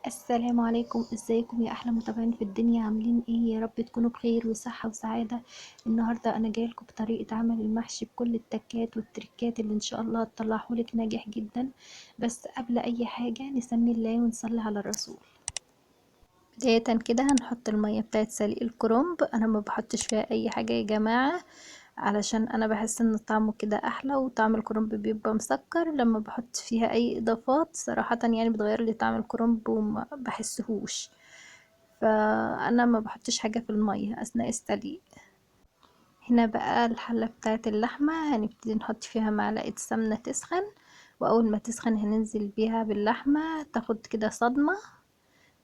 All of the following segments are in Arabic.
السلام عليكم، ازيكم يا احلى متابعين في الدنيا؟ عاملين ايه؟ يا رب تكونوا بخير وصحة وسعادة. النهاردة انا جايلكم بطريقة عمل المحشي بكل التكات والتركات اللي ان شاء الله هتطلعهولك ناجح جدا. بس قبل اي حاجة نسمي الله ونصلي على الرسول. بداية كده هنحط المية بتاعت سلق الكرنب. انا ما بحطش فيها اي حاجة يا جماعة، علشان انا بحس ان طعمه كده احلى، وطعم الكرنب بيبقى مسكر لما بحط فيها اي اضافات. صراحة يعني بتغير لي طعم الكرنب وما بحسهوش. فانا ما بحطش حاجة في المية اثناء السليق. هنا بقى الحلة بتاعت اللحمة هنبتدي نحط فيها معلقة سمنة تسخن، واول ما تسخن هننزل بيها باللحمة تاخد كده صدمة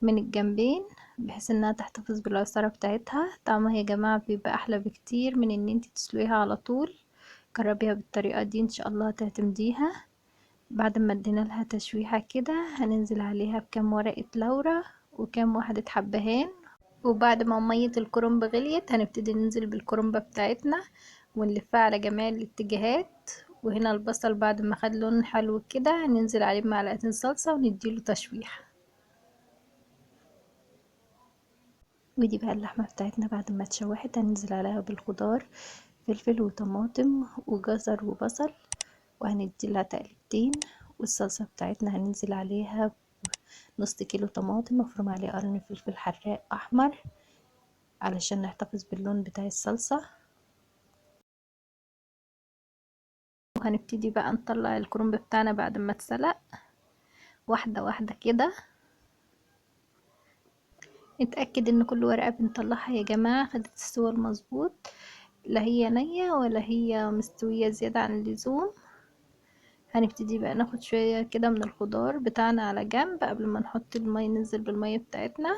من الجنبين، بحيث انها تحتفظ بالعصارة بتاعتها. طعمها يا جماعة بيبقى احلى بكتير من ان انت تسلقيها على طول. جربيها بالطريقة دي ان شاء الله تعتمديها. بعد ما ادينا لها تشويحة كده هننزل عليها بكام ورقة لورا وكام واحدة حبهان. وبعد ما مية الكرنب غليت هنبتدي ننزل بالكرنبة بتاعتنا ونلفها على جميع الاتجاهات. وهنا البصل بعد ما خد لون حلو كده هننزل عليه بمعلقتين صلصة ونديله تشويح. ودي بقى اللحمة بتاعتنا بعد ما اتشوحت هننزل عليها بالخضار، فلفل وطماطم وجزر وبصل، وهندي لها تقليبتين. والصلصة بتاعتنا هننزل عليها نص كيلو طماطم مفروم عليه قرن فلفل حراق احمر علشان نحتفظ باللون بتاع الصلصة. وهنبتدي بقى نطلع الكرنب بتاعنا بعد ما اتسلق واحدة واحدة كده. نتأكد ان كل ورقة بنطلعها يا جماعة خدت السوا المظبوط، لا هي نية ولا هي مستوية زيادة عن اللزوم. هنبتدي بقى ناخد شوية كده من الخضار بتاعنا على جنب قبل ما نحط المية، ننزل بالمية بتاعتنا.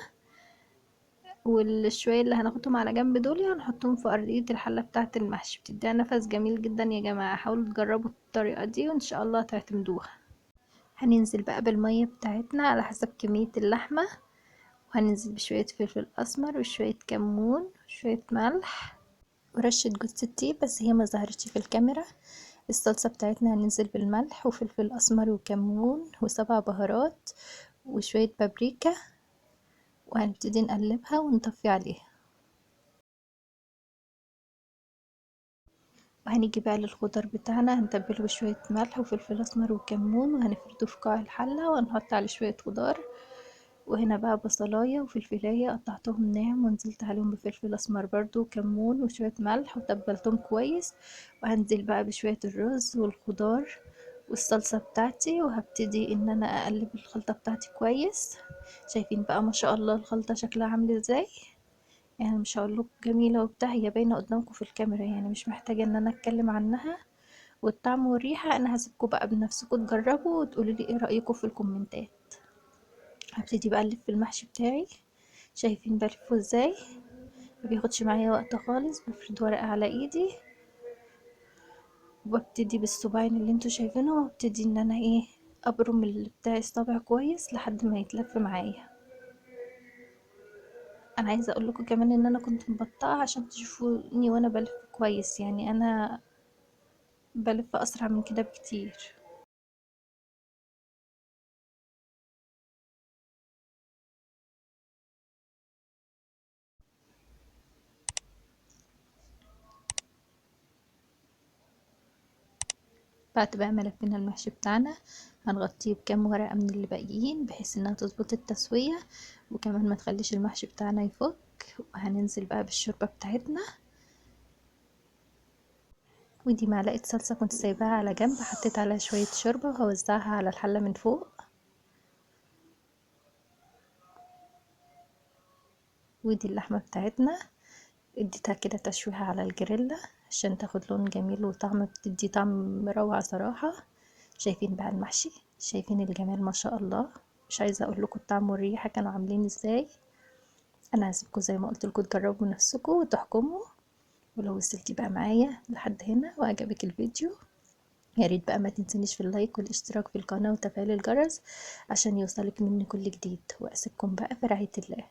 والشوية اللي هناخدهم على جنب دول هنحطهم في أرضية الحلة بتاعة المحشي، بتديها نفس جميل جدا يا جماعة. حاولوا تجربوا الطريقة دي وإن شاء الله تعتمدوها. هننزل بقى بالمية بتاعتنا على حسب كمية اللحمة، وهننزل بشوية فلفل أسمر وشوية كمون وشوية ملح ورشة جوز الطيب، بس هي ما ظهرتش في الكاميرا. الصلصة بتاعتنا هننزل بالملح وفلفل أسمر وكمون وسبع بهارات وشوية بابريكا، وهنبتدي نقلبها ونطفي عليها. وهنيجي بقى للخضار بتاعنا هنتبله بشوية ملح وفلفل أسمر وكمون، وهنفرده في قاع الحلة وهنحط عليه شوية خضار. وهنا بقى بصلاية وفلفلاية قطعتهم ناعم ونزلت عليهم بفلفل أسمر برضو وكمون وشوية ملح وتبلتهم كويس. وهنزل بقى بشوية الرز والخضار والصلصة بتاعتي، وهبتدي ان انا اقلب الخلطة بتاعتي كويس. شايفين بقى ما شاء الله الخلطة شكلها عامل ازاي؟ يعني مش هقول لكم جميلة وبتاع، هي باينة قدامكم في الكاميرا، يعني مش محتاجة ان انا اتكلم عنها. والطعم والريحة انا هسيبكم بقى بنفسكم تجربوا وتقولوا لي ايه رأيكم في الكومنتات. هبتدي بقى الف المحشي بتاعي. شايفين بلفه ازاي؟ ما بياخدش معايا وقت خالص، بفرد ورقة على ايدي وببتدي بالصباعين اللي انتوا شايفينهم، وابتدي ان انا ابرم بتاع الصابع كويس لحد ما يتلف معايا. انا عايزه اقول لكم كمان ان انا كنت مبطئه عشان تشوفوني وانا بلف كويس، يعني انا بلف اسرع من كده بكتير. بعد بقى ما لفينا المحشي بتاعنا هنغطيه بكام ورقه من اللي باقيين بحيث انها تظبط التسويه وكمان ما تخليش المحشي بتاعنا يفك. وهننزل بقى بالشوربه بتاعتنا. ودي معلقه صلصه كنت سايباها على جنب، حطيت عليها شويه شوربه وهوزعها على الحله من فوق. ودي اللحمه بتاعتنا اديتها كده تشويحة على الجريلا عشان تاخد لون جميل وطعم، بتدي طعم روعة صراحة. شايفين بقى المحشي؟ شايفين الجمال ما شاء الله؟ مش عايزة اقول لكم الطعم والريحة كانوا عاملين ازاي. انا هسيبكم زي ما قلت لكم تجربوا نفسكم وتحكموا. ولو وصلتي بقى معايا لحد هنا وعجبك الفيديو، يا ريت بقى ما تنسونيش في اللايك والاشتراك في القناة وتفعيل الجرس عشان يوصلك مني كل جديد. واسيبكم بقى في رعاية الله.